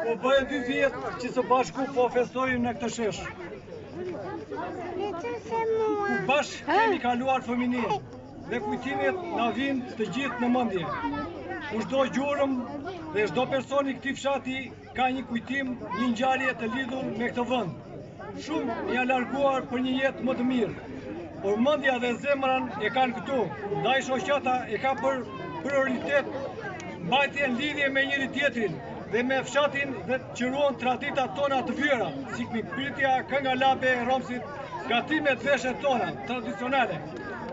Po bëjë 2 vjetë që së bashku po festojnë në këtë shesh. Ku bashkë kemi kaluar fëmini dhe kujtimit na vinë të gjithë në mendje. Ku çdo gjurëm dhe çdo person i këtij fshati ka një kujtim, një ngjarje të lidhur me këtë vend. Shumë janë larguar për një jetë më të mirë, por mendja dhe zemrën e kanë këtu. Ndaj shoqata e ka për prioritet mbajtjen lidhje me njëri tjetrin dhe me fshatin dhe që ruan traditat tona të vjera, si mikpritja, kënga labe e Romsit, gatimet veshet tona tradicionale.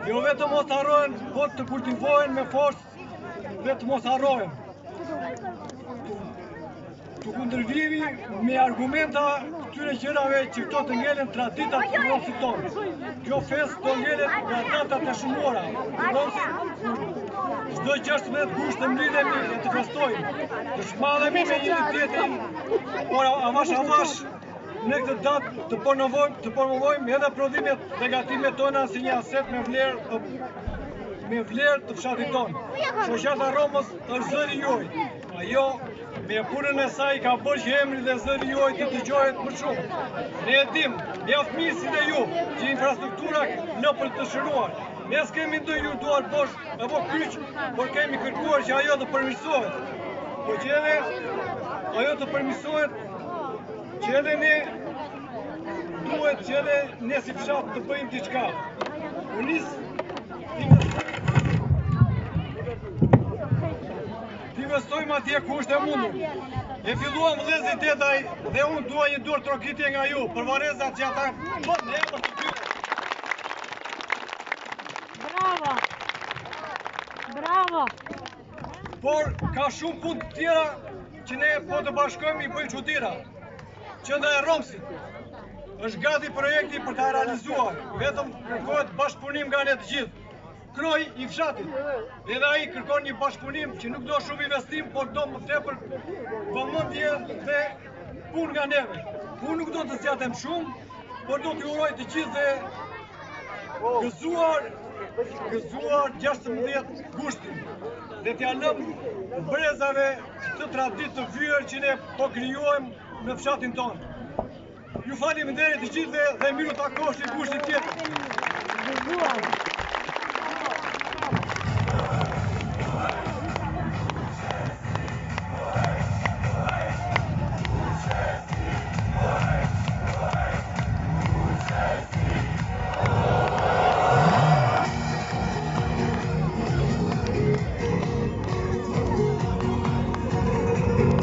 Jo vetëm mos harrohen, por të kultivohen me forcë dhe të mos harrohen. Të kundërvijemi me argumenta këtyre gjërave që këto të ngelen traditat të Romsit tonë. Kjo festë të ngelen nga datat e shumuara. Çdo 16 gusht të mblidhemi e të festojmë, të shmadhemi me njëri tjetrin, por avash në këtë datë të promovojmë edhe prodhimet dhe gatimet tona si një aset me vlerë të fshatit tonë. Shoqata Romës është zëri juaj. Ajo me punën e saj ka bërë që emri dhe zëri juaj të dëgjohet më shumë. Ne e dimë, mjaft mirë si dhe ju, që infrastruktura në për të shëruar. Ne s'kemi ndonjë duar poshtë apo kyç, por kemi kërkuar që ajo të përmirësohet. Po që edhe ajo të përmirësohet, që edhe ne duhet që edhe ne si fshat të bëjmë diçka. Investojmë atje ku është e mundur. E filluam vëllezërit tetaj dhe unë dua një dorë trokitje nga ju për varrezat që ata bën në emër të tyre. Bravo! Bravo! Por ka shumë punë të tjera që ne po të bashkojmë i bëjmë çuditëra. Qendra e Romsit është gati projekti për ta realizuar, vetëm kërkohet bashkëpunim nga ne të gjithë. Kroj i fshatit, edhe ai kërkon një bashkëpunim që nuk do shumë investim, por do më tepër vëmendje dhe punë nga neve. Unë nuk do të zgjatem shumë, por do t'ju uroj të gjithë dhe gëzuar 16 gushtin dhe t'ja lëmë brezave të traditë të vyer që ne po krijuojmë në fshatin tonë. Ju faleminderit të gjithëve dhe miru takosh i gushtit tjetër.